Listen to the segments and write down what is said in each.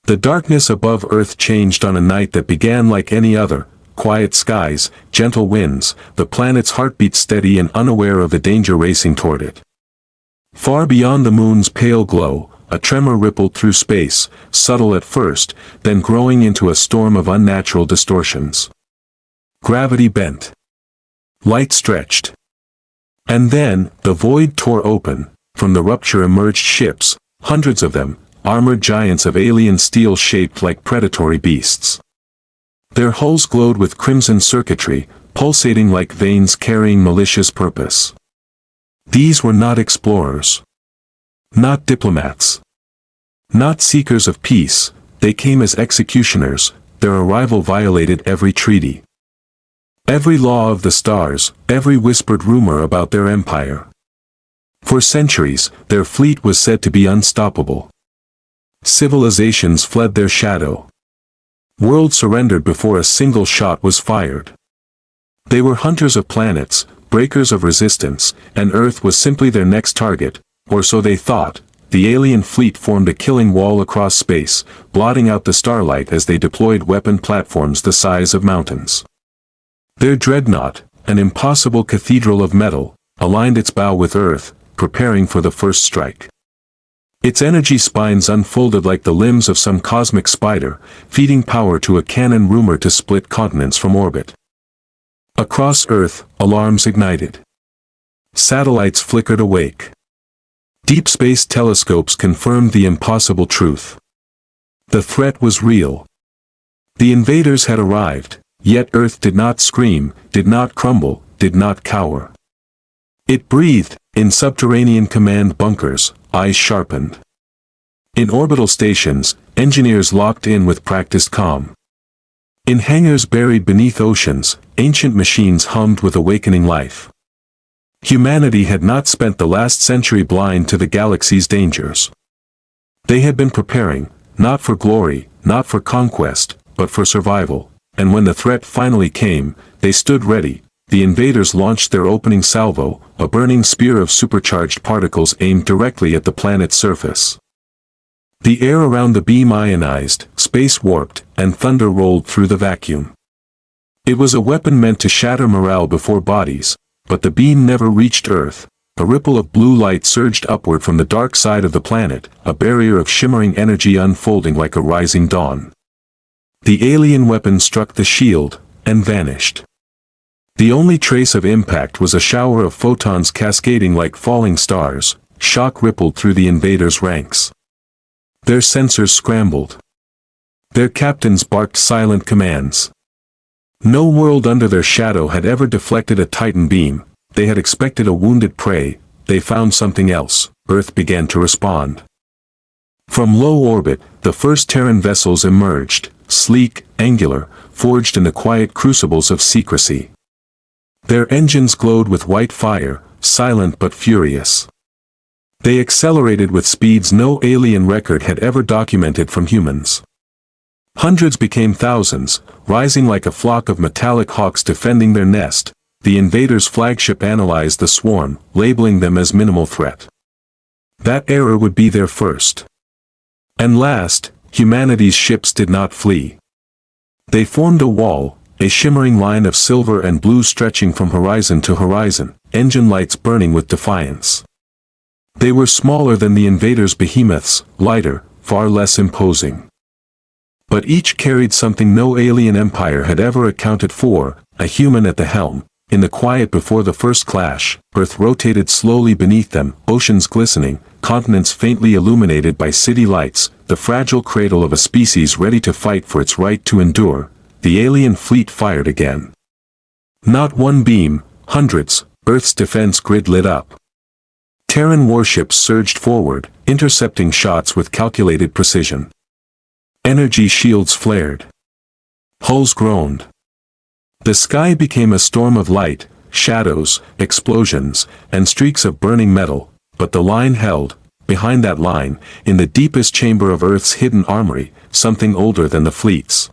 The darkness above Earth changed on a night that began like any other: quiet skies, gentle winds, the planet's heartbeat steady and unaware of the danger racing toward it. Far beyond the moon's pale glow, a tremor rippled through space, subtle at first, then growing into a storm of unnatural distortions. Gravity bent. Light stretched. And then, the void tore open. From the rupture emerged ships, hundreds of them, armored giants of alien steel shaped like predatory beasts. Their hulls glowed with crimson circuitry, pulsating like veins carrying malicious purpose. These were not explorers. Not diplomats. Not seekers of peace, they came as executioners. Their arrival violated every treaty. Every law of the stars, every whispered rumor about their empire. For centuries, their fleet was said to be unstoppable. Civilizations fled their shadow. Worlds surrendered before a single shot was fired. They were hunters of planets, breakers of resistance, and Earth was simply their next target, or so they thought. The alien fleet formed a killing wall across space, blotting out the starlight as they deployed weapon platforms the size of mountains. Their dreadnought, an impossible cathedral of metal, aligned its bow with Earth, preparing for the first strike. Its energy spines unfolded like the limbs of some cosmic spider, feeding power to a cannon rumored to split continents from orbit. Across Earth, alarms ignited. Satellites flickered awake. Deep space telescopes confirmed the impossible truth. The threat was real. The invaders had arrived, yet Earth did not scream, did not crumble, did not cower. It breathed. In subterranean command bunkers, eyes sharpened. In orbital stations, engineers locked in with practiced calm. In hangars buried beneath oceans, ancient machines hummed with awakening life. Humanity had not spent the last century blind to the galaxy's dangers. They had been preparing, not for glory, not for conquest, but for survival, and when the threat finally came, they stood ready. The invaders launched their opening salvo, a burning spear of supercharged particles aimed directly at the planet's surface. The air around the beam ionized, space warped, and thunder rolled through the vacuum. It was a weapon meant to shatter morale before bodies, but the beam never reached Earth. A ripple of blue light surged upward from the dark side of the planet, a barrier of shimmering energy unfolding like a rising dawn. The alien weapon struck the shield, and vanished. The only trace of impact was a shower of photons cascading like falling stars. Shock rippled through the invaders' ranks. Their sensors scrambled. Their captains barked silent commands. No world under their shadow had ever deflected a Titan beam. They had expected a wounded prey. They found something else. Earth began to respond. From low orbit, the first Terran vessels emerged, sleek, angular, forged in the quiet crucibles of secrecy. Their engines glowed with white fire, silent but furious. They accelerated with speeds no alien record had ever documented from humans. Hundreds became thousands, rising like a flock of metallic hawks defending their nest. The invaders' flagship analyzed the swarm, labeling them as minimal threat. That error would be their first. And last, humanity's ships did not flee. They formed a wall, a shimmering line of silver and blue stretching from horizon to horizon, engine lights burning with defiance. They were smaller than the invaders' behemoths, lighter, far less imposing. But each carried something no alien empire had ever accounted for, a human at the helm. In the quiet before the first clash, Earth rotated slowly beneath them, oceans glistening, continents faintly illuminated by city lights, the fragile cradle of a species ready to fight for its right to endure. The alien fleet fired again. Not one beam, hundreds. Earth's defense grid lit up. Terran warships surged forward, intercepting shots with calculated precision. Energy shields flared. Hulls groaned. The sky became a storm of light, shadows, explosions, and streaks of burning metal, but the line held. Behind that line, in the deepest chamber of Earth's hidden armory, something older than the fleets.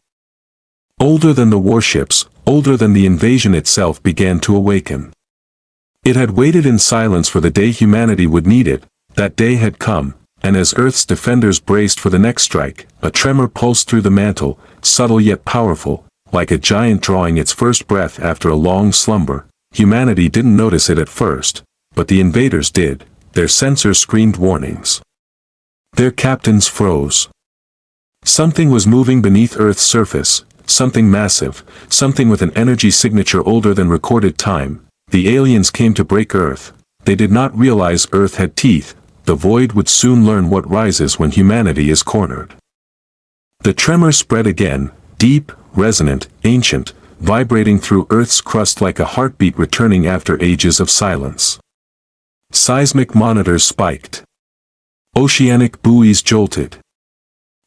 Older than the warships, older than the invasion itself began to awaken. It had waited in silence for the day humanity would need it. That day had come, and as Earth's defenders braced for the next strike, a tremor pulsed through the mantle, subtle yet powerful, like a giant drawing its first breath after a long slumber. Humanity didn't notice it at first, but the invaders did. Their sensors screamed warnings. Their captains froze. Something was moving beneath Earth's surface, something massive, something with an energy signature older than recorded time. The aliens came to break Earth. They did not realize Earth had teeth. The void would soon learn what rises when humanity is cornered. The tremor spread again, deep, resonant, ancient, vibrating through Earth's crust like a heartbeat returning after ages of silence. Seismic monitors spiked. Oceanic buoys jolted.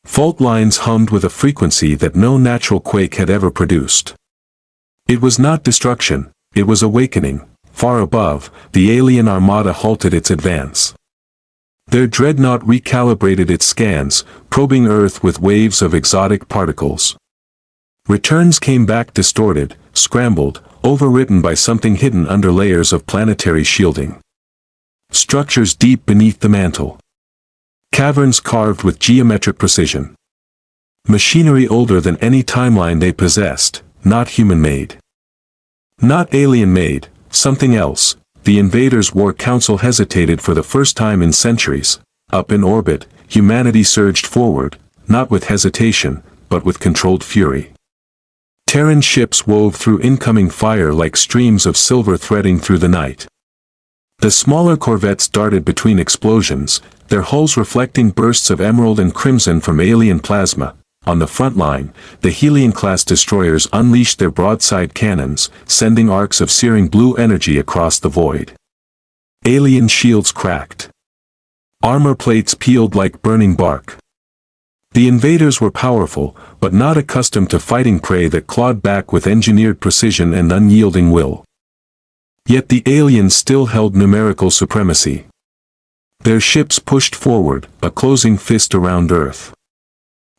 Fault lines hummed with a frequency that no natural quake had ever produced. It was not destruction, it was awakening. Far above, the alien armada halted its advance. Their dreadnought recalibrated its scans, probing Earth with waves of exotic particles. Returns came back distorted, scrambled, overwritten by something hidden under layers of planetary shielding. Structures deep beneath the mantle. Caverns carved with geometric precision. Machinery older than any timeline they possessed, not human-made. Not alien-made, something else. The Invaders' War Council hesitated for the first time in centuries. Up in orbit, humanity surged forward, not with hesitation, but with controlled fury. Terran ships wove through incoming fire like streams of silver threading through the night. The smaller corvettes darted between explosions, their hulls reflecting bursts of emerald and crimson from alien plasma. On the front line, the Helion-class destroyers unleashed their broadside cannons, sending arcs of searing blue energy across the void. Alien shields cracked. Armor plates peeled like burning bark. The invaders were powerful, but not accustomed to fighting prey that clawed back with engineered precision and unyielding will. Yet the aliens still held numerical supremacy. Their ships pushed forward, a closing fist around Earth.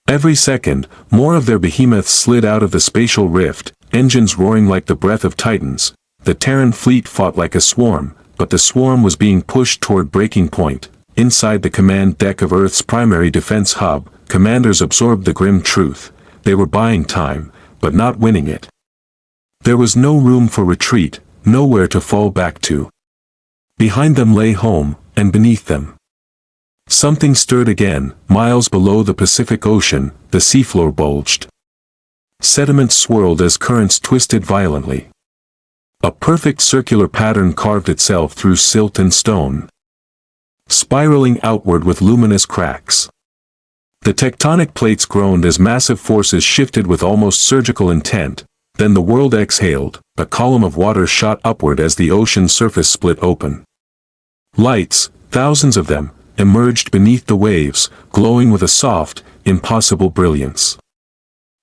Every second, more of their behemoths slid out of the spatial rift, engines roaring like the breath of titans. The Terran fleet fought like a swarm, but the swarm was being pushed toward breaking point. Inside the command deck of Earth's primary defense hub, commanders absorbed the grim truth. They were buying time, but not winning it. There was no room for retreat, nowhere to fall back to. Behind them lay home, and beneath them. Something stirred again. Miles below the Pacific Ocean, the seafloor bulged. Sediment swirled as currents twisted violently. A perfect circular pattern carved itself through silt and stone, spiraling outward with luminous cracks. The tectonic plates groaned as massive forces shifted with almost surgical intent. Then the world exhaled. A column of water shot upward as the ocean surface split open. Lights, thousands of them, emerged beneath the waves, glowing with a soft, impossible brilliance.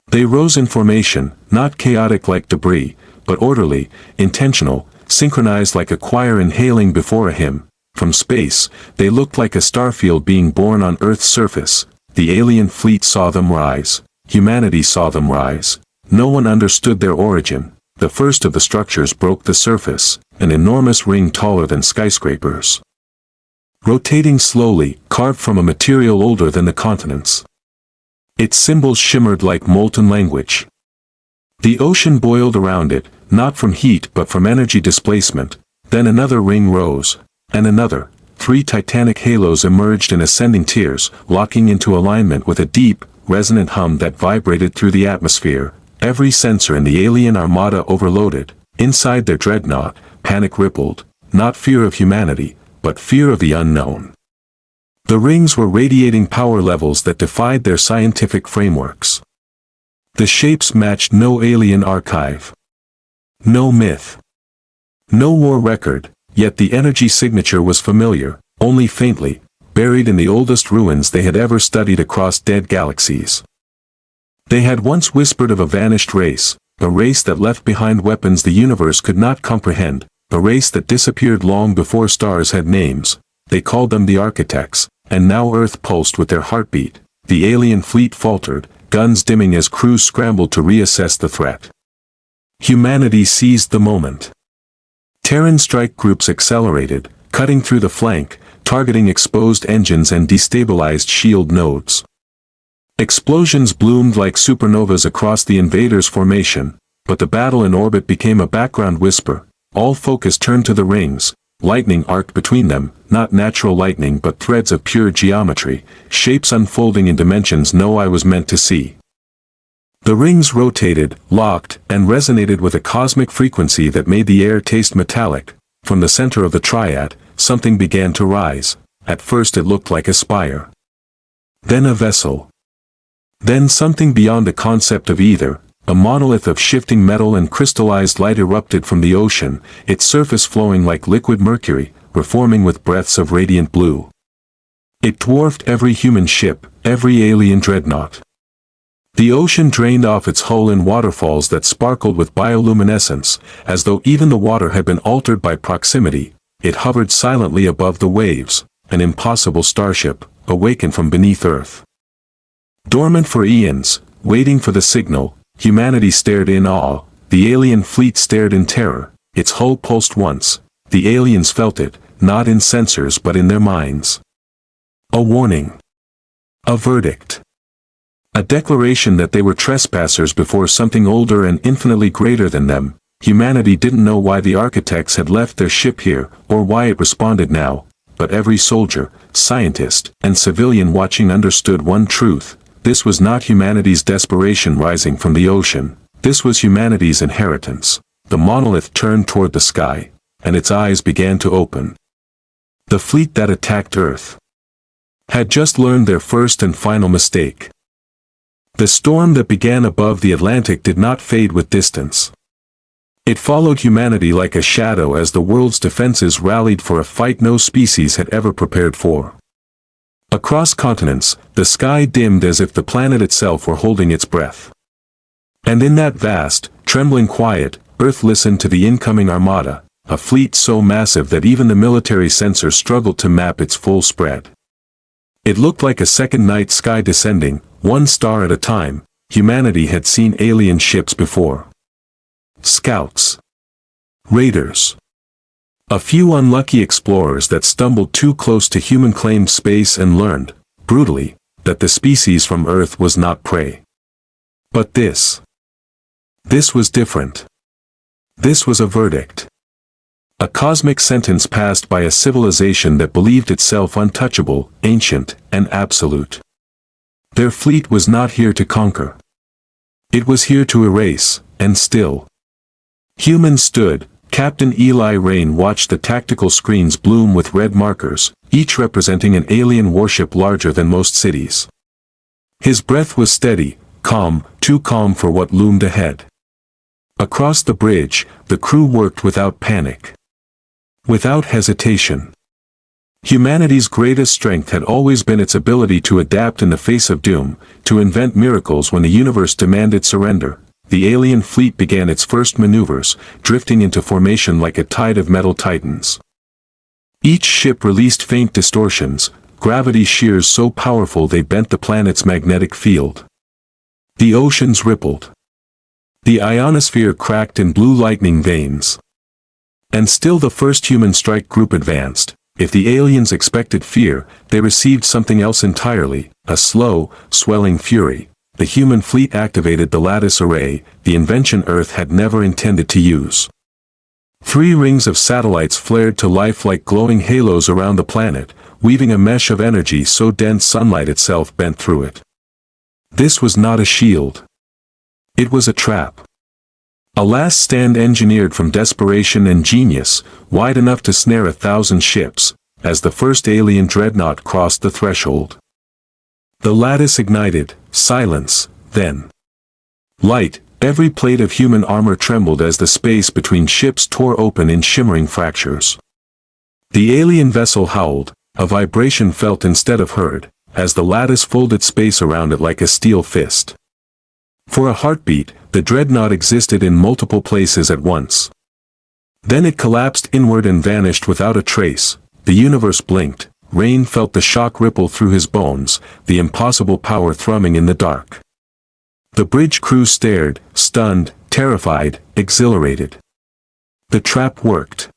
They rose in formation, not chaotic like debris, but orderly, intentional, synchronized like a choir inhaling before a hymn. From space, they looked like a starfield being born on Earth's surface. The alien fleet saw them rise. Humanity saw them rise. No one understood their origin. The first of the structures broke the surface, an enormous ring taller than skyscrapers. Rotating slowly, carved from a material older than the continents. Its symbols shimmered like molten language. The ocean boiled around it, not from heat but from energy displacement. Then another ring rose, and another. 3 titanic halos emerged in ascending tiers, locking into alignment with a deep, resonant hum that vibrated through the atmosphere. Every sensor in the alien armada overloaded. Inside their dreadnought, panic rippled, not fear of humanity, but fear of the unknown. The rings were radiating power levels that defied their scientific frameworks. The shapes matched no alien archive. No myth. No war record, yet the energy signature was familiar, only faintly, buried in the oldest ruins they had ever studied across dead galaxies. They had once whispered of a vanished race, a race that left behind weapons the universe could not comprehend, a race that disappeared long before stars had names. They called them the architects, and now Earth pulsed with their heartbeat. The alien fleet faltered, guns dimming as crews scrambled to reassess the threat. Humanity seized the moment. Terran strike groups accelerated, cutting through the flank, targeting exposed engines and destabilized shield nodes. Explosions bloomed like supernovas across the invaders' formation, but the battle in orbit became a background whisper. All focus turned to the rings. Lightning arced between them, not natural lightning but threads of pure geometry, shapes unfolding in dimensions no eye was meant to see. The rings rotated, locked, and resonated with a cosmic frequency that made the air taste metallic. From the center of the triad, something began to rise. At first it looked like a spire. Then a vessel. Then something beyond the concept of either. A monolith of shifting metal and crystallized light erupted from the ocean, its surface flowing like liquid mercury, reforming with breaths of radiant blue. It dwarfed every human ship, every alien dreadnought. The ocean drained off its hull in waterfalls that sparkled with bioluminescence, as though even the water had been altered by proximity. It hovered silently above the waves, an impossible starship, awakened from beneath Earth. Dormant for eons, waiting for the signal, humanity stared in awe, the alien fleet stared in terror, its hull pulsed once, the aliens felt it, not in sensors but in their minds. A warning. A verdict. A declaration that they were trespassers before something older and infinitely greater than them. Humanity didn't know why the architects had left their ship here, or why it responded now, but every soldier, scientist, and civilian watching understood one truth. This was not humanity's desperation rising from the ocean, this was humanity's inheritance. The monolith turned toward the sky, and its eyes began to open. The fleet that attacked Earth had just learned their first and final mistake. The storm that began above the Atlantic did not fade with distance. It followed humanity like a shadow as the world's defenses rallied for a fight no species had ever prepared for. Across continents, the sky dimmed as if the planet itself were holding its breath. And in that vast, trembling quiet, Earth listened to the incoming armada, a fleet so massive that even the military sensors struggled to map its full spread. It looked like a second night sky descending, one star at a time. Humanity had seen alien ships before. Scouts. Raiders. A few unlucky explorers that stumbled too close to human-claimed space and learned, brutally, that the species from Earth was not prey. But this was different. This was a verdict. A cosmic sentence passed by a civilization that believed itself untouchable, ancient, and absolute. Their fleet was not here to conquer. It was here to erase, and still. Humans stood. Captain Eli Rain watched the tactical screens bloom with red markers, each representing an alien warship larger than most cities. His breath was steady, calm, too calm for what loomed ahead. Across the bridge, the crew worked without panic. Without hesitation. Humanity's greatest strength had always been its ability to adapt in the face of doom, to invent miracles when the universe demanded surrender. The alien fleet began its first maneuvers, drifting into formation like a tide of metal titans. Each ship released faint distortions, gravity shears so powerful they bent the planet's magnetic field. The oceans rippled. The ionosphere cracked in blue lightning veins. And still the first human strike group advanced. If the aliens expected fear, they received something else entirely, a slow, swelling fury. The human fleet activated the Lattice array, the invention Earth had never intended to use. 3 rings of satellites flared to life like glowing halos around the planet, weaving a mesh of energy so dense sunlight itself bent through it. This was not a shield. It was a trap. A last stand engineered from desperation and genius, wide enough to snare 1,000 ships, as the first alien dreadnought crossed the threshold. The Lattice ignited, silence, then light. Every plate of human armor trembled as the space between ships tore open in shimmering fractures. The alien vessel howled, a vibration felt instead of heard, as the Lattice folded space around it like a steel fist. For a heartbeat, the dreadnought existed in multiple places at once. Then it collapsed inward and vanished without a trace. The universe blinked. Rain felt the shock ripple through his bones, the impossible power thrumming in the dark. The bridge crew stared, stunned, terrified, exhilarated. The trap worked.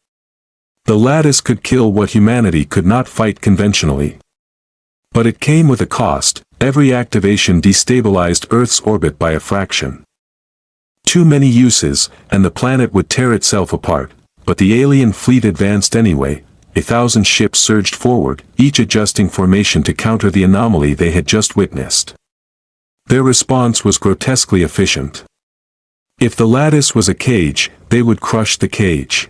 The Lattice could kill what humanity could not fight conventionally. But it came with a cost. Every activation destabilized Earth's orbit by a fraction. Too many uses, and the planet would tear itself apart, but the alien fleet advanced anyway. 1,000 ships surged forward, each adjusting formation to counter the anomaly they had just witnessed. Their response was grotesquely efficient. If the Lattice was a cage, they would crush the cage.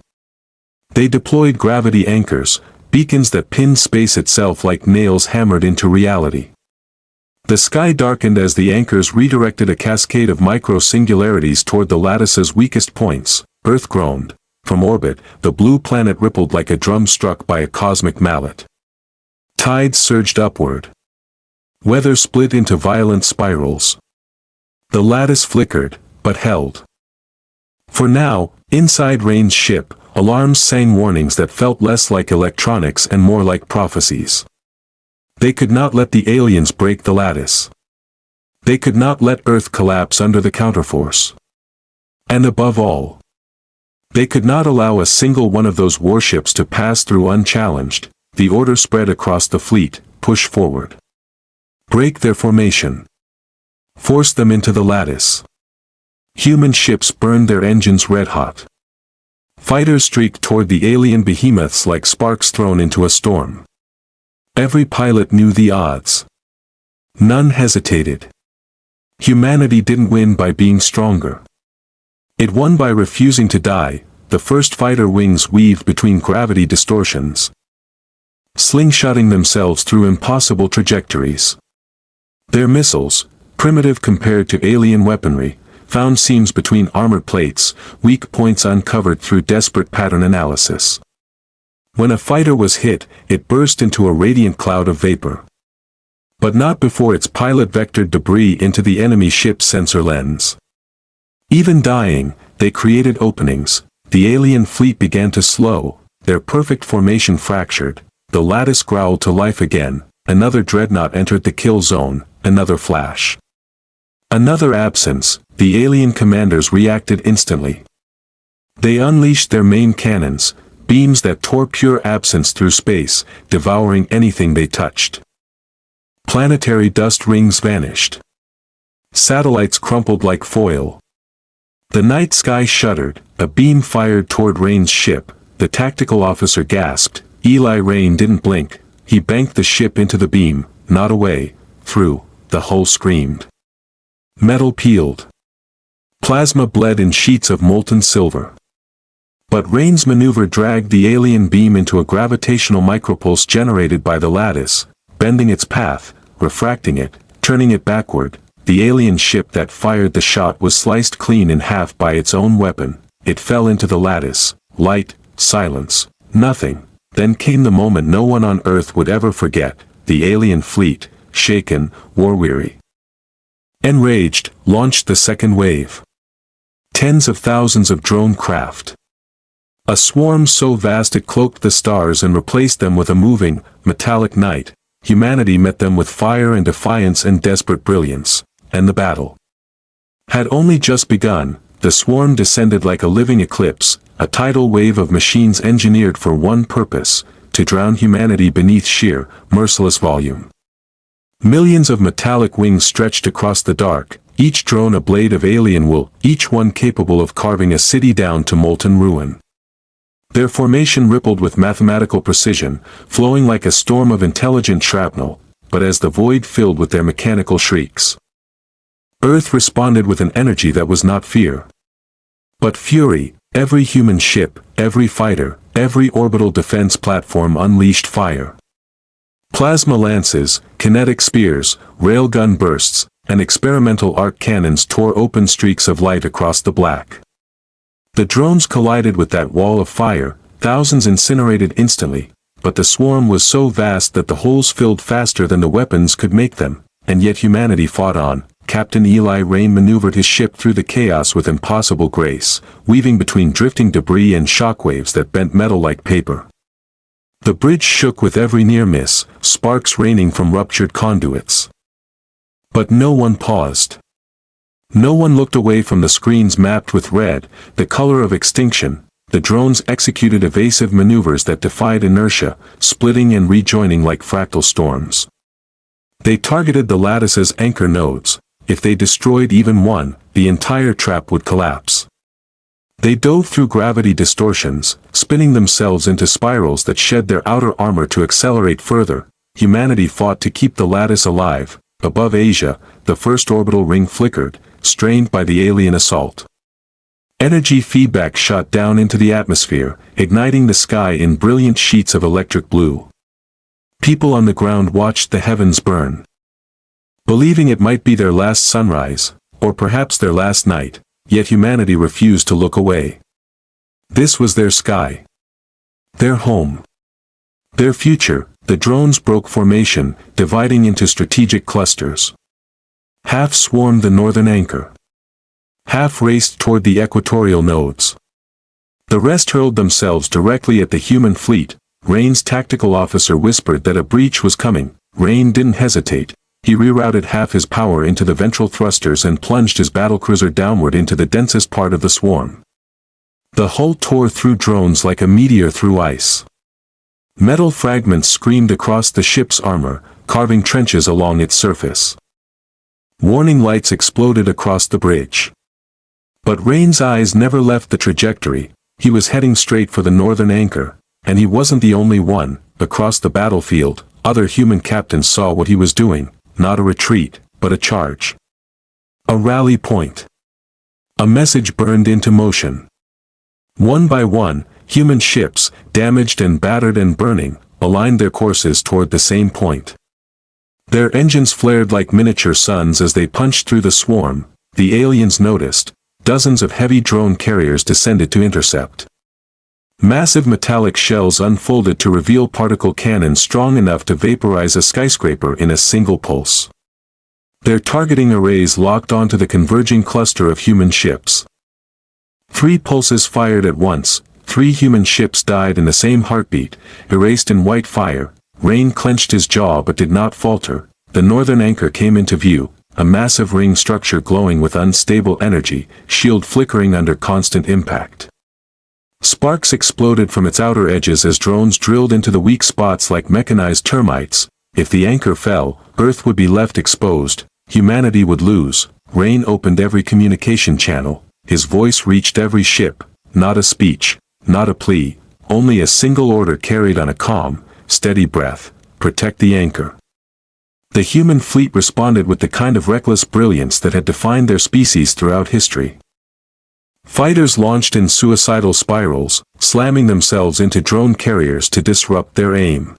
They deployed gravity anchors, beacons that pinned space itself like nails hammered into reality. The sky darkened as the anchors redirected a cascade of micro-singularities toward the Lattice's weakest points. Earth groaned. From orbit, the blue planet rippled like a drum struck by a cosmic mallet. Tides surged upward. Weather split into violent spirals. The Lattice flickered, but held. For now, inside Rain's ship, alarms sang warnings that felt less like electronics and more like prophecies. They could not let the aliens break the Lattice. They could not let Earth collapse under the counterforce. And above all, they could not allow a single one of those warships to pass through unchallenged. The order spread across the fleet: push forward. Break their formation. Force them into the Lattice. Human ships burned their engines red-hot. Fighters streaked toward the alien behemoths like sparks thrown into a storm. Every pilot knew the odds. None hesitated. Humanity didn't win by being stronger. It won by refusing to die. The first fighter wings weaved between gravity distortions, slingshotting themselves through impossible trajectories. Their missiles, primitive compared to alien weaponry, found seams between armored plates, weak points uncovered through desperate pattern analysis. When a fighter was hit, it burst into a radiant cloud of vapor. But not before its pilot vectored debris into the enemy ship's sensor lens. Even dying, they created openings. The alien fleet began to slow, their perfect formation fractured. The Lattice growled to life again. Another dreadnought entered the kill zone, another flash. Another absence. The alien commanders reacted instantly. They unleashed their main cannons, beams that tore pure absence through space, devouring anything they touched. Planetary dust rings vanished. Satellites crumpled like foil. The night sky shuddered. A beam fired toward Rain's ship. The tactical officer gasped. Eli Rain didn't blink. He banked the ship into the beam, not away, through. The hull screamed. Metal peeled. Plasma bled in sheets of molten silver. But Rain's maneuver dragged the alien beam into a gravitational micropulse generated by the Lattice, bending its path, refracting it, turning it backward. The alien ship that fired the shot was sliced clean in half by its own weapon. It fell into the Lattice. Light, silence, nothing. Then came the moment no one on Earth would ever forget. The alien fleet, shaken, war-weary, enraged, launched the second wave. Tens of thousands of drone craft. A swarm so vast it cloaked the stars and replaced them with a moving, metallic night. Humanity met them with fire and defiance and desperate brilliance. And the battle had only just begun. The swarm descended like a living eclipse, a tidal wave of machines engineered for one purpose: to drown humanity beneath sheer, merciless volume. Millions of metallic wings stretched across the dark, each drone a blade of alien wool, each one capable of carving a city down to molten ruin. Their formation rippled with mathematical precision, flowing like a storm of intelligent shrapnel, but as the void filled with their mechanical shrieks, Earth responded with an energy that was not fear, but fury. Every human ship, every fighter, every orbital defense platform unleashed fire. Plasma lances, kinetic spears, railgun bursts, and experimental arc cannons tore open streaks of light across the black. The drones collided with that wall of fire, thousands incinerated instantly, but the swarm was so vast that the holes filled faster than the weapons could make them, and yet humanity fought on. Captain Eli Rain maneuvered his ship through the chaos with impossible grace, weaving between drifting debris and shockwaves that bent metal like paper. The bridge shook with every near miss, sparks raining from ruptured conduits. But no one paused. No one looked away from the screens mapped with red, the color of extinction. the drones executed evasive maneuvers that defied inertia, splitting and rejoining like fractal storms. They targeted the Lattice's anchor nodes. If they destroyed even one, the entire trap would collapse. They dove through gravity distortions, spinning themselves into spirals that shed their outer armor to accelerate further. Humanity fought to keep the Lattice alive. Above Asia, the first orbital ring flickered, strained by the alien assault. Energy feedback shot down into the atmosphere, igniting the sky in brilliant sheets of electric blue. People on the ground watched the heavens burn. Believing it might be their last sunrise, or perhaps their last night, yet humanity refused to look away. This was their sky. Their home. Their future. The drones broke formation, dividing into strategic clusters. Half swarmed the northern anchor. Half raced toward the equatorial nodes. The rest hurled themselves directly at the human fleet. Rain's tactical officer whispered that a breach was coming. Rain didn't hesitate. He rerouted half his power into the ventral thrusters and plunged his battlecruiser downward into the densest part of the swarm. The hull tore through drones like a meteor through ice. Metal fragments screamed across the ship's armor, carving trenches along its surface. Warning lights exploded across the bridge. But Rain's eyes never left the trajectory. He was heading straight for the northern anchor, and he wasn't the only one. Across the battlefield, other human captains saw what he was doing, not a retreat, but a charge. A rally point. A message burned into motion. One by one, human ships, damaged and battered and burning, aligned their courses toward the same point. Their engines flared like miniature suns as they punched through the swarm. The aliens noticed. Dozens of heavy drone carriers descended to intercept. Massive metallic shells unfolded to reveal particle cannons strong enough to vaporize a skyscraper in a single pulse. Their targeting arrays locked onto the converging cluster of human ships. 3 pulses fired at once. 3 human ships died in the same heartbeat, erased in white fire. Rain clenched his jaw but did not falter. The northern anchor came into view, a massive ring structure glowing with unstable energy, shield flickering under constant impact. Sparks exploded from its outer edges as drones drilled into the weak spots like mechanized termites. If the anchor fell, Earth would be left exposed. Humanity would lose. Rain opened every communication channel. His voice reached every ship. Not a speech, not a plea, only a single order carried on a calm, steady breath: protect the anchor. The human fleet responded with the kind of reckless brilliance that had defined their species throughout history. Fighters launched in suicidal spirals, slamming themselves into drone carriers to disrupt their aim.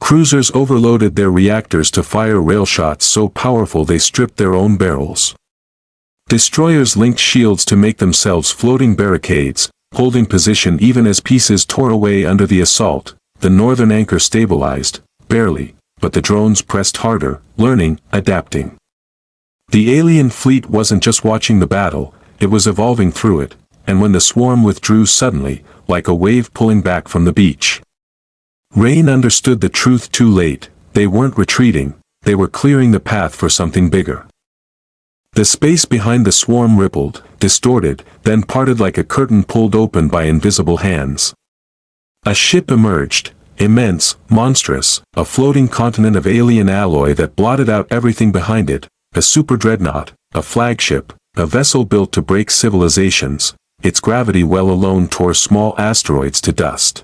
Cruisers overloaded their reactors to fire rail shots so powerful they stripped their own barrels. Destroyers linked shields to make themselves floating barricades, holding position even as pieces tore away under the assault. The northern anchor stabilized, barely, but the drones pressed harder, learning, adapting. The alien fleet wasn't just watching the battle, it was evolving through it, and when the swarm withdrew suddenly, like a wave pulling back from the beach. Rain understood the truth too late. They weren't retreating, they were clearing the path for something bigger. The space behind the swarm rippled, distorted, then parted like a curtain pulled open by invisible hands. A ship emerged, immense, monstrous, a floating continent of alien alloy that blotted out everything behind it, a super dreadnought, a flagship, a vessel built to break civilizations. Its gravity well alone tore small asteroids to dust.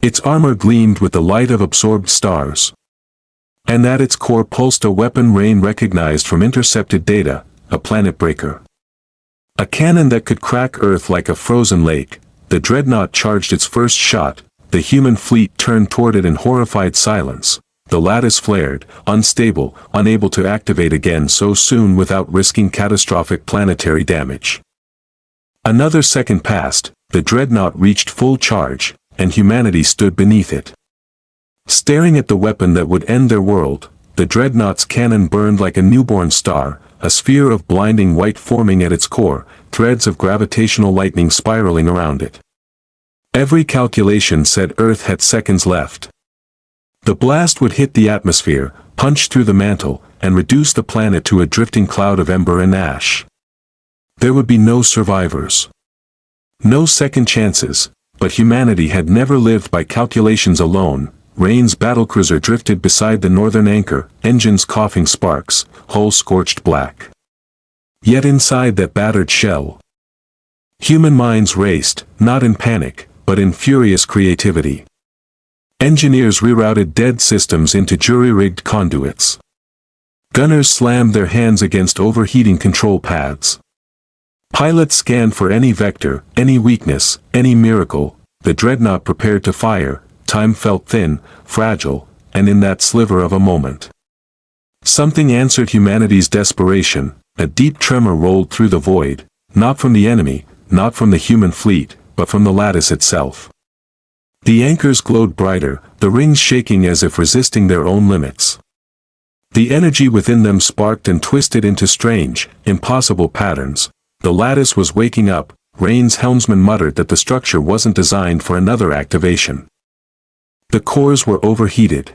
Its armor gleamed with the light of absorbed stars. And at its core pulsed a weapon Rain recognized from intercepted data, a planet breaker. A cannon that could crack Earth like a frozen lake. The dreadnought charged its first shot. The human fleet turned toward it in horrified silence. The Lattice flared, unstable, unable to activate again so soon without risking catastrophic planetary damage. Another second passed, the dreadnought reached full charge, and humanity stood beneath it. Staring at the weapon that would end their world, the dreadnought's cannon burned like a newborn star, a sphere of blinding white forming at its core, threads of gravitational lightning spiraling around it. Every calculation said Earth had seconds left. The blast would hit the atmosphere, punch through the mantle, and reduce the planet to a drifting cloud of ember and ash. There would be no survivors. No second chances, but humanity had never lived by calculations alone. Rain's battlecruiser drifted beside the northern anchor, engines coughing sparks, hull scorched black. Yet inside that battered shell, human minds raced, not in panic, but in furious creativity. Engineers rerouted dead systems into jury-rigged conduits. Gunners slammed their hands against overheating control pads. Pilots scanned for any vector, any weakness, any miracle. The dreadnought prepared to fire. Time felt thin, fragile, and in that sliver of a moment, something answered humanity's desperation. A deep tremor rolled through the void, not from the enemy, not from the human fleet, but from the Lattice itself. The anchors glowed brighter, the rings shaking as if resisting their own limits. The energy within them sparked and twisted into strange, impossible patterns. The Lattice was waking up. Rain's helmsman muttered that the structure wasn't designed for another activation. The cores were overheated.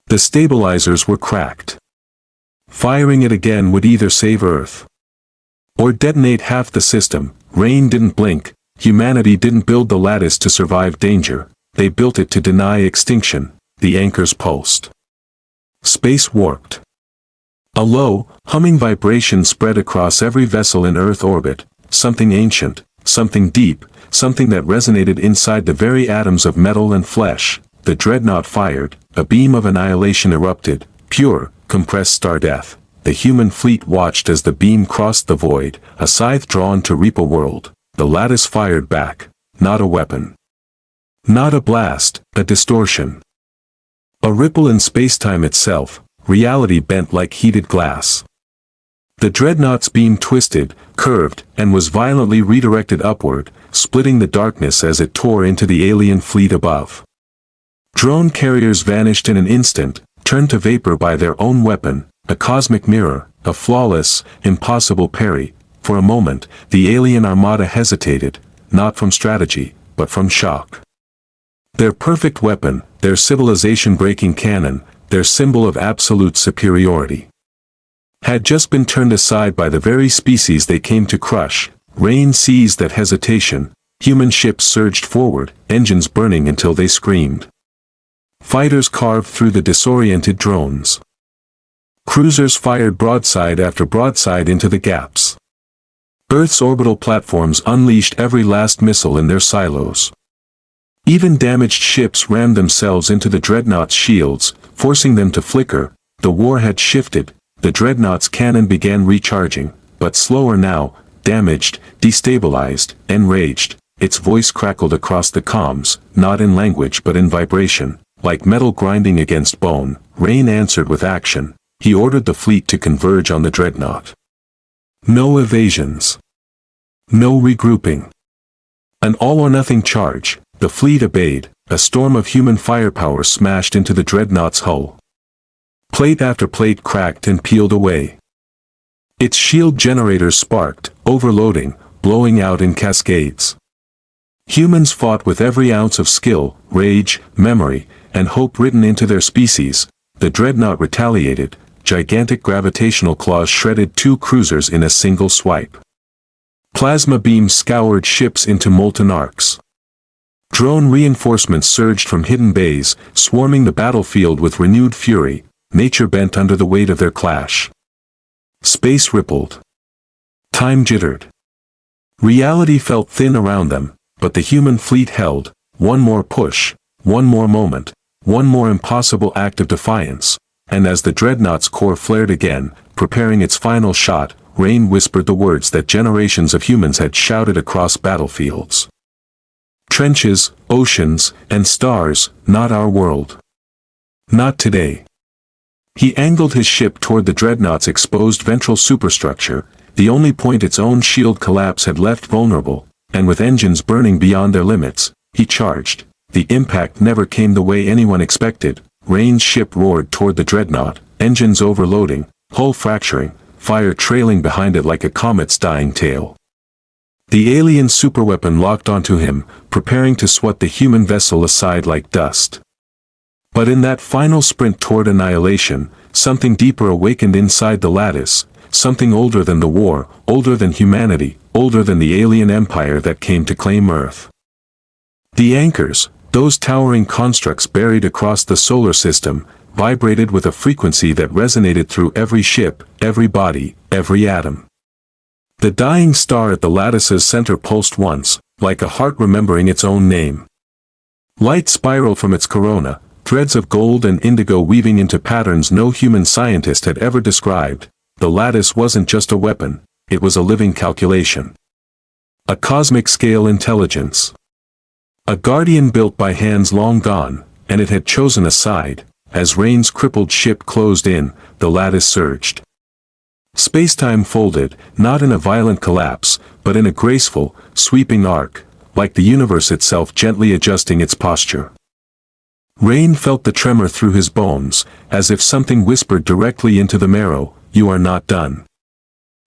The stabilizers were cracked. Firing it again would either save Earth or detonate half the system. Rain didn't blink. Humanity didn't build the Lattice to survive danger. They built it to deny extinction. The anchors pulsed. Space warped. A low, humming vibration spread across every vessel in Earth orbit. Something ancient, something deep, something that resonated inside the very atoms of metal and flesh. The dreadnought fired. A beam of annihilation erupted. Pure, compressed star death. The human fleet watched as the beam crossed the void, a scythe drawn to reap a world. The Lattice fired back. Not a weapon. Not a blast, a distortion. A ripple in spacetime itself, reality bent like heated glass. The dreadnought's beam twisted, curved, and was violently redirected upward, splitting the darkness as it tore into the alien fleet above. Drone carriers vanished in an instant, turned to vapor by their own weapon, a cosmic mirror, a flawless, impossible parry. For a moment, the alien armada hesitated, not from strategy, but from shock. Their perfect weapon, their civilization-breaking cannon, their symbol of absolute superiority, had just been turned aside by the very species they came to crush. Rain seized that hesitation. Human ships surged forward, engines burning until they screamed. Fighters carved through the disoriented drones. Cruisers fired broadside after broadside into the gaps. Earth's orbital platforms unleashed every last missile in their silos. Even damaged ships rammed themselves into the dreadnought's shields, forcing them to flicker. The war had shifted. The dreadnought's cannon began recharging, but slower now, damaged, destabilized, enraged. Its voice crackled across the comms, not in language but in vibration, like metal grinding against bone. Rain answered with action. He ordered the fleet to converge on the dreadnought. No evasions. No regrouping. An all-or-nothing charge. The fleet obeyed. A storm of human firepower smashed into the dreadnought's hull. Plate after plate cracked and peeled away. Its shield generators sparked, overloading, blowing out in cascades. Humans fought with every ounce of skill, rage, memory, and hope written into their species. The dreadnought retaliated. Gigantic gravitational claws shredded 2 cruisers in a single swipe. Plasma beams scoured ships into molten arcs. Drone reinforcements surged from hidden bays, swarming the battlefield with renewed fury. Nature bent under the weight of their clash. Space rippled. Time jittered. Reality felt thin around them, but the human fleet held. One more push, one more moment, one more impossible act of defiance, and as the dreadnought's core flared again, preparing its final shot, Rain whispered the words that generations of humans had shouted across battlefields. Trenches, oceans, and stars, not our world. Not today. He angled his ship toward the dreadnought's exposed ventral superstructure, the only point its own shield collapse had left vulnerable, and with engines burning beyond their limits, he charged. The impact never came the way anyone expected. Rain's ship roared toward the dreadnought, engines overloading, hull fracturing, fire trailing behind it like a comet's dying tail. The alien superweapon locked onto him, preparing to swat the human vessel aside like dust. But in that final sprint toward annihilation, something deeper awakened inside the Lattice, something older than the war, older than humanity, older than the alien empire that came to claim Earth. The anchors, those towering constructs buried across the solar system, vibrated with a frequency that resonated through every ship, every body, every atom. The dying star at the Lattice's center pulsed once, like a heart remembering its own name. Light spiraled from its corona, threads of gold and indigo weaving into patterns no human scientist had ever described. The Lattice wasn't just a weapon, it was a living calculation. A cosmic-scale intelligence. A guardian built by hands long gone, and it had chosen a side. As Rain's crippled ship closed in, the Lattice surged. Spacetime folded, not in a violent collapse, but in a graceful, sweeping arc, like the universe itself gently adjusting its posture. Rain felt the tremor through his bones, as if something whispered directly into the marrow, "You are not done."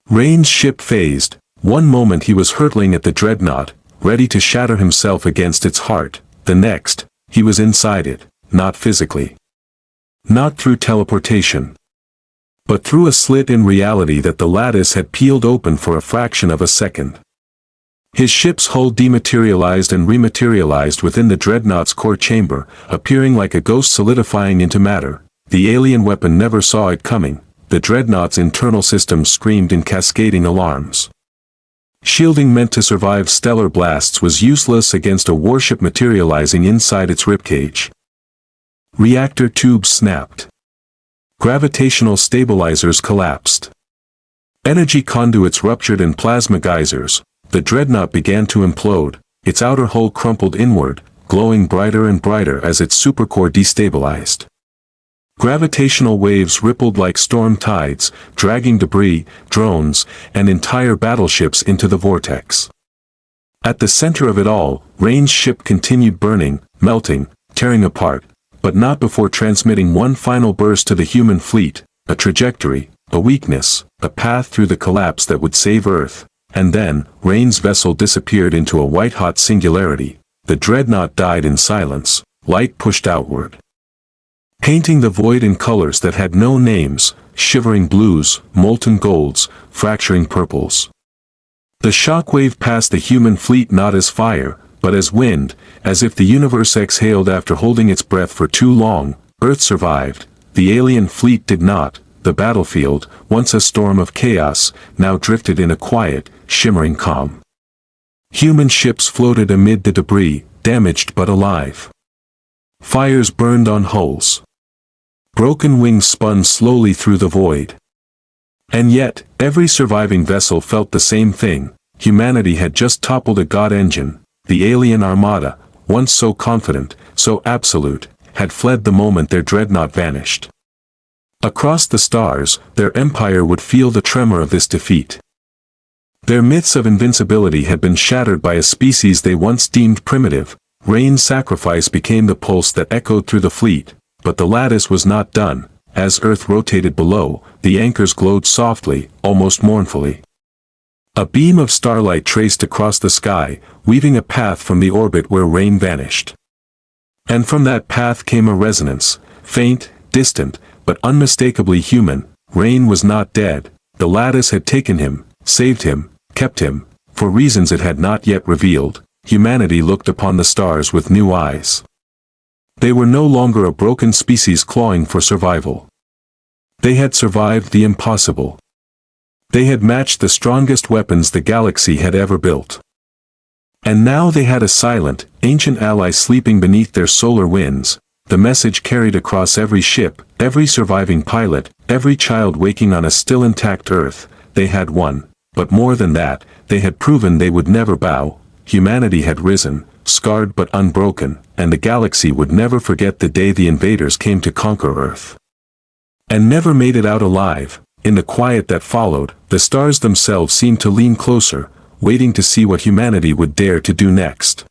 Rain's ship phased. One moment he was hurtling at the dreadnought, ready to shatter himself against its heart. The next, he was inside it, not physically. Not through teleportation. But through a slit in reality that the Lattice had peeled open for a fraction of a second. His ship's hull dematerialized and rematerialized within the dreadnought's core chamber, appearing like a ghost solidifying into matter. The alien weapon never saw it coming. The dreadnought's internal systems screamed in cascading alarms. Shielding meant to survive stellar blasts was useless against a warship materializing inside its ribcage. Reactor tubes snapped. Gravitational stabilizers collapsed. Energy conduits ruptured in plasma geysers. The dreadnought began to implode, its outer hull crumpled inward, glowing brighter and brighter as its supercore destabilized. Gravitational waves rippled like storm tides, dragging debris, drones, and entire battleships into the vortex. At the center of it all, Rain's ship continued burning, melting, tearing apart, but not before transmitting one final burst to the human fleet, a trajectory, a weakness, a path through the collapse that would save Earth. And then, Rain's vessel disappeared into a white-hot singularity. The dreadnought died in silence, light pushed outward, painting the void in colors that had no names, shivering blues, molten golds, fracturing purples. The shockwave passed the human fleet not as fire, but as wind, as if the universe exhaled after holding its breath for too long. Earth survived, the alien fleet did not. The battlefield, once a storm of chaos, now drifted in a quiet, shimmering calm. Human ships floated amid the debris, damaged but alive. Fires burned on hulls. Broken wings spun slowly through the void. And yet, every surviving vessel felt the same thing. Humanity had just toppled a god engine. The alien armada, once so confident, so absolute, had fled the moment their dreadnought vanished. Across the stars, their empire would feel the tremor of this defeat. Their myths of invincibility had been shattered by a species they once deemed primitive. Rain's sacrifice became the pulse that echoed through the fleet, but the Lattice was not done. As Earth rotated below, the anchors glowed softly, almost mournfully. A beam of starlight traced across the sky, weaving a path from the orbit where Rain vanished. And from that path came a resonance, faint, distant, but unmistakably human. Rain was not dead. The Lattice had taken him, saved him, kept him. For reasons it had not yet revealed, humanity looked upon the stars with new eyes. They were no longer a broken species clawing for survival. They had survived the impossible. They had matched the strongest weapons the galaxy had ever built. And now they had a silent, ancient ally sleeping beneath their solar winds. The message carried across every ship, every surviving pilot, every child waking on a still intact Earth. They had won. But more than that, they had proven they would never bow. Humanity had risen, scarred but unbroken, and the galaxy would never forget the day the invaders came to conquer Earth. And never made it out alive. In the quiet that followed, the stars themselves seemed to lean closer, waiting to see what humanity would dare to do next.